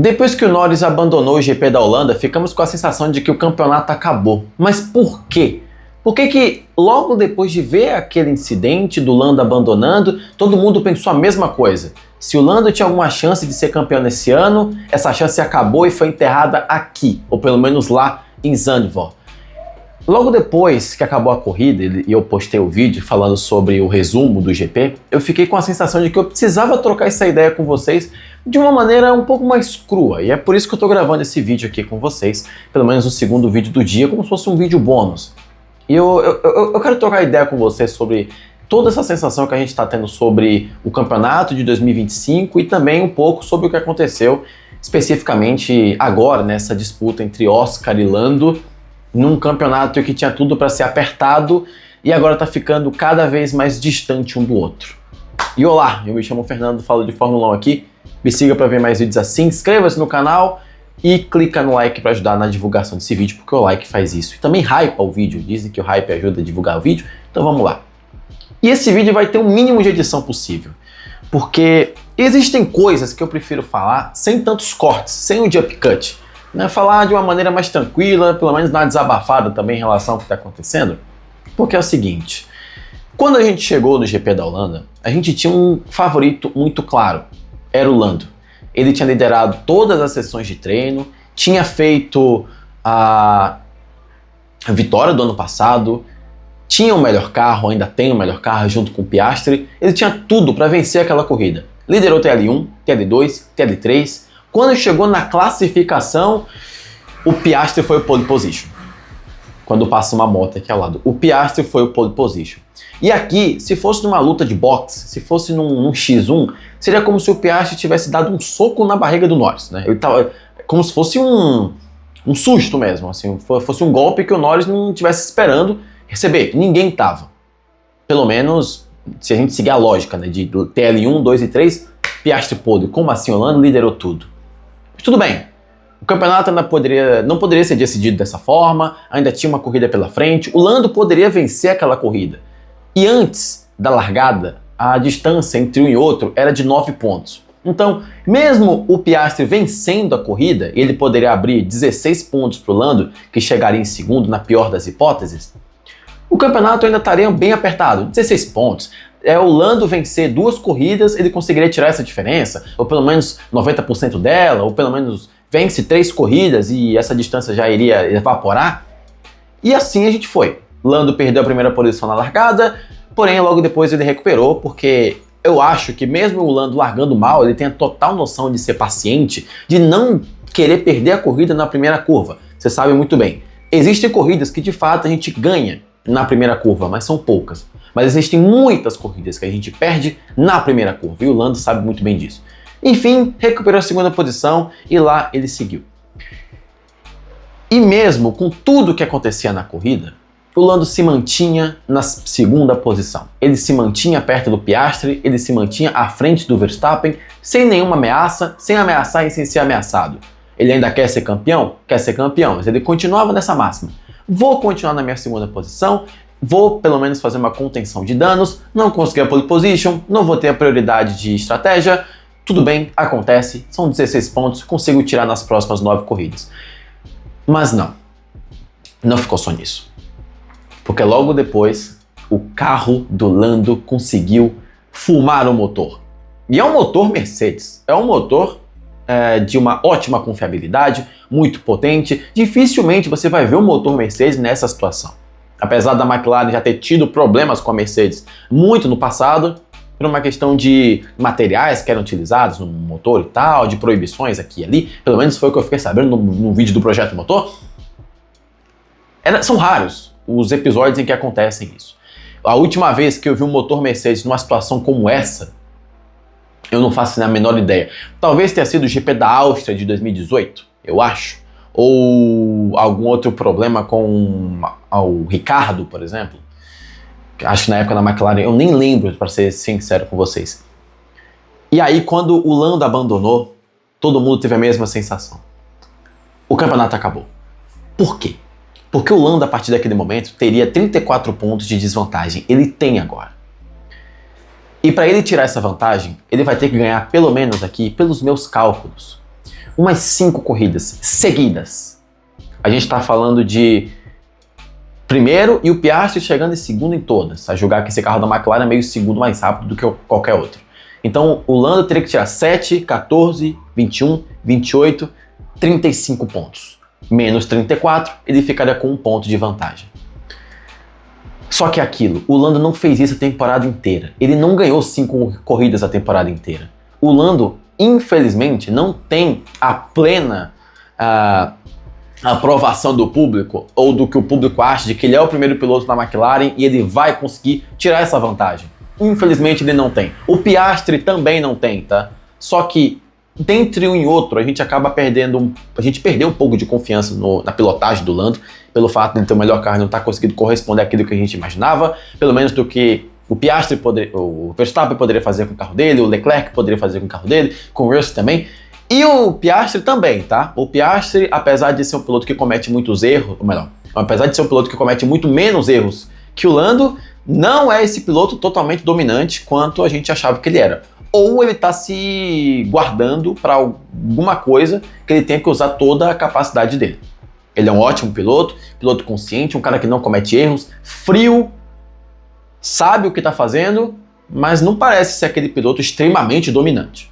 Depois que o Norris abandonou o GP da Holanda, ficamos com a sensação de que o campeonato acabou. Mas por quê? Por que logo depois de ver aquele incidente do Lando abandonando, todo mundo pensou a mesma coisa? Se o Lando tinha alguma chance de ser campeão nesse ano, essa chance acabou e foi enterrada aqui, ou pelo menos lá em Zandvoort. Logo depois que acabou a corrida e eu postei o vídeo falando sobre o resumo do GP, eu fiquei com a sensação de que eu precisava trocar essa ideia com vocês de uma maneira um pouco mais crua. E é por isso que eu estou gravando esse vídeo aqui com vocês, pelo menos o segundo vídeo do dia, como se fosse um vídeo bônus. E eu quero trocar ideia com vocês sobre toda essa sensação que a gente está tendo sobre o campeonato de 2025 e também um pouco sobre o que aconteceu especificamente agora, nessa disputa entre Oscar e Lando, num campeonato que tinha tudo para ser apertado e agora está ficando cada vez mais distante um do outro. E olá, eu me chamo Fernando, falo de Fórmula 1 aqui, me siga para ver mais vídeos assim, inscreva-se no canal e clica no like para ajudar na divulgação desse vídeo, porque o like faz isso. E também hypa o vídeo, dizem que o hype ajuda a divulgar o vídeo, então vamos lá. E esse vídeo vai ter o mínimo de edição possível, porque existem coisas que eu prefiro falar sem tantos cortes, sem o jump cut, né? Falar de uma maneira mais tranquila, pelo menos dar uma desabafada também em relação ao que está acontecendo, porque é o seguinte, quando a gente chegou no GP da Holanda, a gente tinha um favorito muito claro, era o Lando. Ele tinha liderado todas as sessões de treino, tinha feito a vitória do ano passado, tinha o melhor carro, ainda tem o melhor carro junto com o Piastri, ele tinha tudo para vencer aquela corrida. Liderou TL1, TL2, TL3, quando chegou na classificação, o Piastri foi o pole position. Quando passa uma moto aqui ao lado, o Piastri foi o pole position. E aqui, se fosse numa luta de boxe, se fosse num X1, seria como se o Piastri tivesse dado um soco na barriga do Norris, né? Ele tava como se fosse um susto mesmo, assim, fosse um golpe que o Norris não estivesse esperando receber. Ninguém tava. Pelo menos, se a gente seguir a lógica, né, de TL1, 2 e 3, Piastri pole. Como assim? O Lando liderou tudo. Mas tudo bem. O campeonato ainda não poderia ser decidido dessa forma, ainda tinha uma corrida pela frente, o Lando poderia vencer aquela corrida. E antes da largada, a distância entre um e outro era de 9 pontos. Então, mesmo o Piastri vencendo a corrida, ele poderia abrir 16 pontos para o Lando, que chegaria em segundo na pior das hipóteses. O campeonato ainda estaria bem apertado, 16 pontos. O Lando vencer 2 corridas, ele conseguiria tirar essa diferença, ou pelo menos 90% dela, ou pelo menos vence 3 corridas e essa distância já iria evaporar. E assim a gente foi. Lando perdeu a primeira posição na largada, porém logo depois ele recuperou, porque eu acho que mesmo o Lando largando mal, ele tem a total noção de ser paciente, de não querer perder a corrida na primeira curva. Você sabe muito bem. Existem corridas que de fato a gente ganha na primeira curva, mas são poucas. Mas existem muitas corridas que a gente perde na primeira curva, e o Lando sabe muito bem disso. Enfim, recuperou a segunda posição e lá ele seguiu. E mesmo com tudo que acontecia na corrida, o Lando se mantinha na segunda posição. Ele se mantinha perto do Piastri, ele se mantinha à frente do Verstappen, sem nenhuma ameaça, sem ameaçar e sem ser ameaçado. Ele ainda quer ser campeão? Quer ser campeão, mas ele continuava nessa máxima. Vou continuar na minha segunda posição, vou pelo menos fazer uma contenção de danos, não consegui a pole position, não vou ter a prioridade de estratégia, tudo bem, acontece, são 16 pontos, consigo tirar nas próximas 9 corridas. Mas não ficou só nisso. Porque logo depois, o carro do Lando conseguiu fumar o motor. E é um motor Mercedes, é um motor de uma ótima confiabilidade, muito potente. Dificilmente você vai ver um motor Mercedes nessa situação. Apesar da McLaren já ter tido problemas com a Mercedes muito no passado, por uma questão de materiais que eram utilizados no motor e tal, de proibições aqui e ali, pelo menos foi o que eu fiquei sabendo no vídeo do Projeto Motor, são raros os episódios em que acontecem isso. A última vez que eu vi um motor Mercedes numa situação como essa, eu não faço a menor ideia. Talvez tenha sido o GP da Áustria de 2018, eu acho, ou algum outro problema com o Ricardo, por exemplo. Acho que na época da McLaren, eu nem lembro, para ser sincero com vocês. E aí, quando o Lando abandonou, todo mundo teve a mesma sensação. O campeonato acabou. Por quê? Porque o Lando, a partir daquele momento, teria 34 pontos de desvantagem. Ele tem agora. E para ele tirar essa vantagem, ele vai ter que ganhar, pelo menos aqui, pelos meus cálculos, umas 5 corridas seguidas. A gente está falando de primeiro e o Piastri chegando em segundo em todas, a julgar que esse carro da McLaren é meio segundo mais rápido do que qualquer outro. Então o Lando teria que tirar 7, 14, 21, 28, 35 pontos. Menos 34, ele ficaria com 1 ponto de vantagem. Só que aquilo, o Lando não fez isso a temporada inteira. Ele não ganhou 5 corridas a temporada inteira. O Lando, infelizmente, não tem a plena aprovação do público, ou do que o público acha de que ele é o primeiro piloto da McLaren e ele vai conseguir tirar essa vantagem. Infelizmente ele não tem. O Piastri também não tem, tá? Só que, dentre um e outro, a gente acaba perdendo, a gente perdeu um pouco de confiança na pilotagem do Lando, pelo fato de ter o melhor carro e não estar conseguindo corresponder àquilo que a gente imaginava, pelo menos do que o Piastri o Verstappen poderia fazer com o carro dele, o Leclerc poderia fazer com o carro dele, com o Russell também. E o Piastri também, tá? O Piastri, apesar de ser um piloto que comete muitos erros, ou melhor, apesar de ser um piloto que comete muito menos erros que o Lando, não é esse piloto totalmente dominante quanto a gente achava que ele era. Ou ele está se guardando para alguma coisa que ele tenha que usar toda a capacidade dele. Ele é um ótimo piloto, piloto consciente, um cara que não comete erros, frio, sabe o que está fazendo, mas não parece ser aquele piloto extremamente dominante.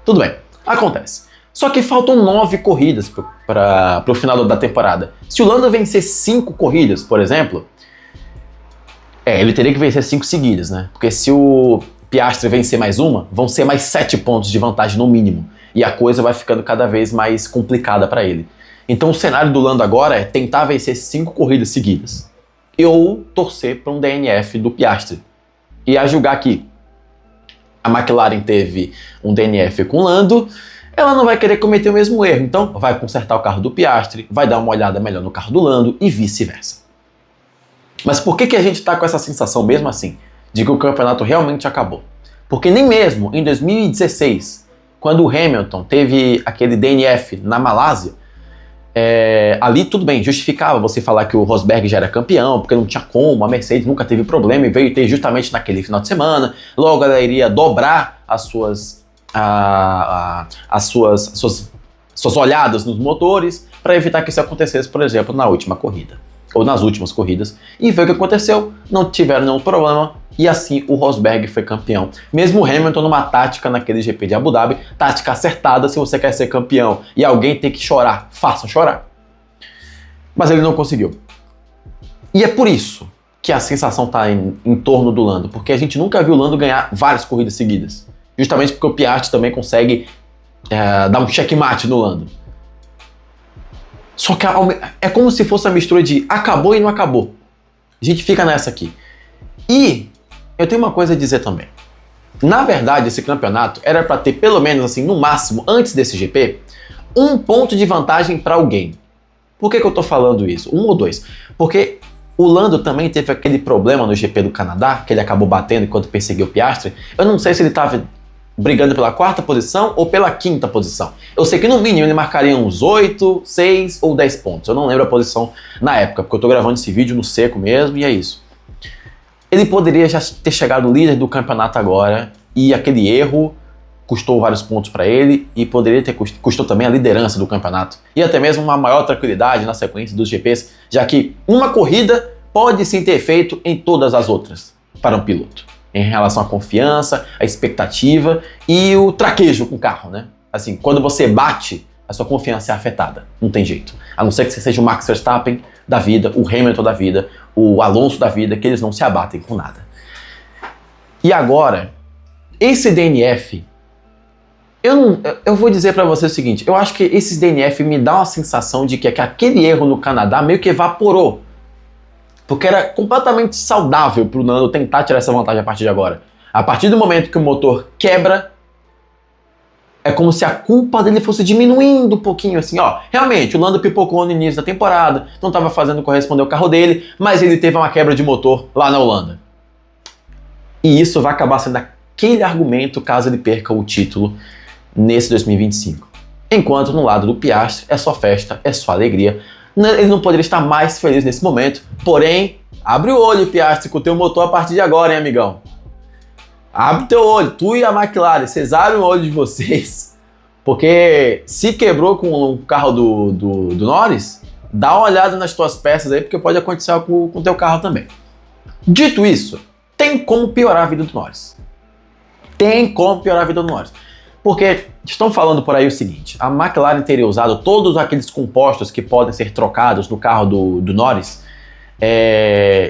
Tudo bem. Acontece. Só que faltam 9 corridas para o final da temporada. Se o Lando vencer 5 corridas, por exemplo, ele teria que vencer 5 seguidas, né? Porque se o Piastri vencer mais uma, vão ser mais 7 pontos de vantagem no mínimo. E a coisa vai ficando cada vez mais complicada para ele. Então o cenário do Lando agora é tentar vencer 5 corridas seguidas. Ou torcer para um DNF do Piastri. E a julgar que a McLaren teve um DNF com o Lando, ela não vai querer cometer o mesmo erro. Então vai consertar o carro do Piastri, vai dar uma olhada melhor no carro do Lando e vice-versa. Mas por que a gente está com essa sensação mesmo assim, de que o campeonato realmente acabou? Porque nem mesmo em 2016, quando o Hamilton teve aquele DNF na Malásia, ali tudo bem, justificava você falar que o Rosberg já era campeão, porque não tinha como, a Mercedes nunca teve problema e veio ter justamente naquele final de semana, logo ela iria dobrar as suas olhadas nos motores para evitar que isso acontecesse, por exemplo, na última corrida, ou nas últimas corridas. E foi o que aconteceu, não tiveram nenhum problema, e assim o Rosberg foi campeão. Mesmo o Hamilton numa tática naquele GP de Abu Dhabi, tática acertada. Se você quer ser campeão e alguém tem que chorar, faça chorar. Mas ele não conseguiu. E é por isso que a sensação está em torno do Lando, porque a gente nunca viu o Lando ganhar várias corridas seguidas. Justamente porque o Piastri também consegue dar um checkmate no Lando. Só que é como se fosse a mistura de acabou e não acabou. A gente fica nessa aqui. E eu tenho uma coisa a dizer também. Na verdade, esse campeonato era para ter pelo menos, assim, no máximo, antes desse GP, 1 ponto de vantagem para alguém. Por que eu tô falando isso? 1 ou 2? Porque o Lando também teve aquele problema no GP do Canadá, que ele acabou batendo enquanto perseguiu o Piastri. Eu não sei se ele estava brigando pela 4ª posição ou pela 5ª posição. Eu sei que no mínimo ele marcaria uns 8, 6 ou 10 pontos. Eu não lembro a posição na época, porque eu tô gravando esse vídeo no seco mesmo e é isso. Ele poderia já ter chegado líder do campeonato agora e aquele erro custou vários pontos para ele e poderia ter custou também a liderança do campeonato e até mesmo uma maior tranquilidade na sequência dos GPs, já que uma corrida pode sim ter efeito em todas as outras para um piloto, em relação à confiança, à expectativa e o traquejo com o carro, né? Assim, quando você bate, a sua confiança é afetada, não tem jeito. A não ser que você seja o Max Verstappen da vida, o Hamilton da vida, o Alonso da vida, que eles não se abatem com nada. E agora, esse DNF, eu vou dizer pra você o seguinte, eu acho que esses DNF me dá uma sensação de que aquele erro no Canadá meio que evaporou. Porque era completamente saudável pro Lando tentar tirar essa vantagem a partir de agora. A partir do momento que o motor quebra, é como se a culpa dele fosse diminuindo um pouquinho, assim, ó. Realmente, o Lando pipocou no início da temporada, não estava fazendo corresponder ao carro dele, mas ele teve uma quebra de motor lá na Holanda. E isso vai acabar sendo aquele argumento caso ele perca o título nesse 2025. Enquanto no lado do Piastri é só festa, é só alegria. Ele não poderia estar mais feliz nesse momento, porém, abre o olho, Piastri, com o teu motor a partir de agora, hein, amigão? Abre teu olho, tu e a McLaren, vocês abrem o olho de vocês, Porque se quebrou com o carro do Norris, dá uma olhada nas tuas peças aí, porque pode acontecer com o teu carro também. Dito isso, tem como piorar a vida do Norris. Tem como piorar a vida do Norris. Porque estão falando por aí o seguinte, a McLaren teria usado todos aqueles compostos que podem ser trocados no carro do Norris,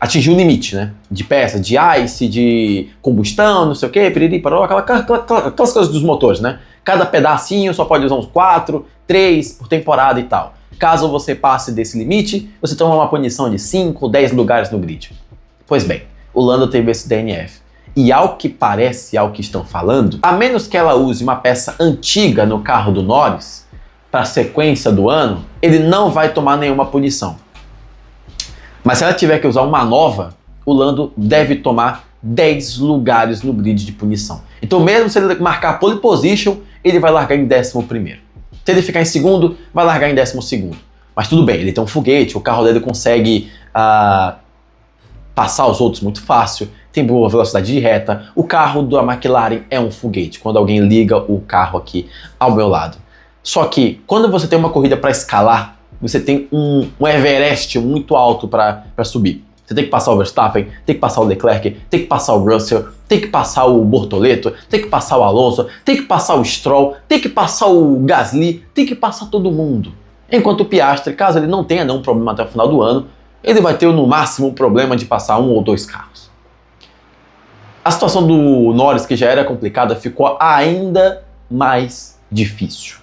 atingiu o limite, né? De peça, de ice, de combustão, não sei o que, piriri, parou, aquelas coisas dos motores, né? Cada pedacinho só pode usar uns 4, 3 por temporada e tal. Caso você passe desse limite, você toma uma punição de 5, 10 lugares no grid. Pois bem, o Lando teve esse DNF. E ao que parece, ao que estão falando, a menos que ela use uma peça antiga no carro do Norris, para a sequência do ano, ele não vai tomar nenhuma punição. Mas se ela tiver que usar uma nova, o Lando deve tomar 10 lugares no grid de punição. Então mesmo se ele marcar pole position, ele vai largar em 11º. Se ele ficar em segundo, vai largar em 12º. Mas tudo bem, ele tem um foguete, o carro dele consegue passar os outros muito fácil, tem boa velocidade de reta, o carro da McLaren é um foguete, quando alguém liga o carro aqui ao meu lado. Só que quando você tem uma corrida para escalar, você tem um Everest muito alto para subir. Você tem que passar o Verstappen, tem que passar o Leclerc, tem que passar o Russell, tem que passar o Bortoleto, tem que passar o Alonso, tem que passar o Stroll, tem que passar o Gasly, tem que passar todo mundo. Enquanto o Piastri, caso ele não tenha nenhum problema até o final do ano, ele vai ter no máximo um problema de passar 1 ou 2 carros. A situação do Norris, que já era complicada, ficou ainda mais difícil.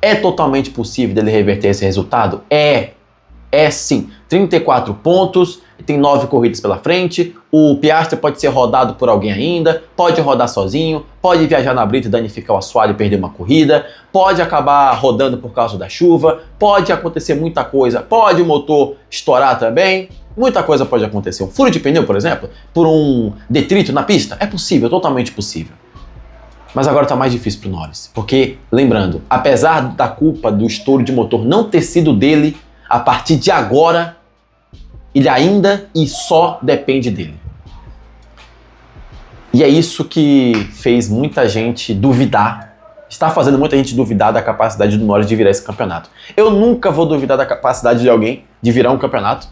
É totalmente possível dele reverter esse resultado? É sim. 34 pontos, tem 9 corridas pela frente, o Piastri pode ser rodado por alguém ainda, pode rodar sozinho, pode viajar na brita e danificar o assoalho e perder uma corrida, pode acabar rodando por causa da chuva, pode acontecer muita coisa, pode o motor estourar também, muita coisa pode acontecer. Um furo de pneu, por exemplo, por um detrito na pista, é possível, totalmente possível. Mas agora está mais difícil para o Norris, porque, lembrando, apesar da culpa do estouro de motor não ter sido dele, a partir de agora, ele ainda e só depende dele. E é isso que fez muita gente duvidar, está fazendo muita gente duvidar da capacidade do Norris de virar esse campeonato. Eu nunca vou duvidar da capacidade de alguém de virar um campeonato,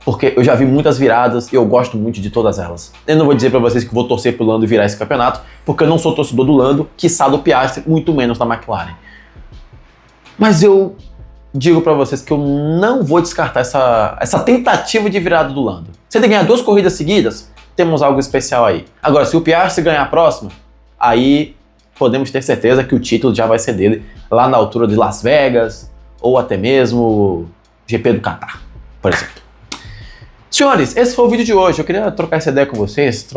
porque eu já vi muitas viradas e eu gosto muito de todas elas. Eu não vou dizer para vocês que vou torcer pro Lando virar esse campeonato, porque eu não sou torcedor do Lando, quiçá do Piastri, muito menos da McLaren. Mas eu digo para vocês que eu não vou descartar essa tentativa de virada do Lando. Se ele ganhar 2 corridas seguidas, temos algo especial aí. Agora, se o Piastri ganhar a próxima, aí podemos ter certeza que o título já vai ser dele lá na altura de Las Vegas, ou até mesmo GP do Catar, por exemplo. Senhores, esse foi o vídeo de hoje. Eu queria trocar essa ideia com vocês,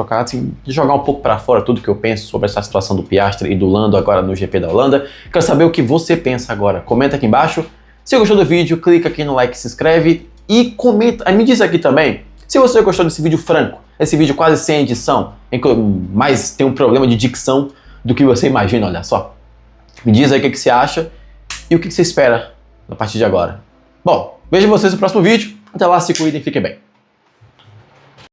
jogar um pouco para fora tudo que eu penso sobre essa situação do Piastri e do Lando agora no GP da Holanda. Quero saber o que você pensa agora. Comenta aqui embaixo. Se gostou do vídeo, clica aqui no like, se inscreve e comenta. Me diz aqui também se você gostou desse vídeo franco, esse vídeo quase sem edição, em que mais tem um problema de dicção do que você imagina, olha só. Me diz aí o que você acha e o que você espera a partir de agora. Bom, vejo vocês no próximo vídeo. Até lá, se cuidem e fiquem bem.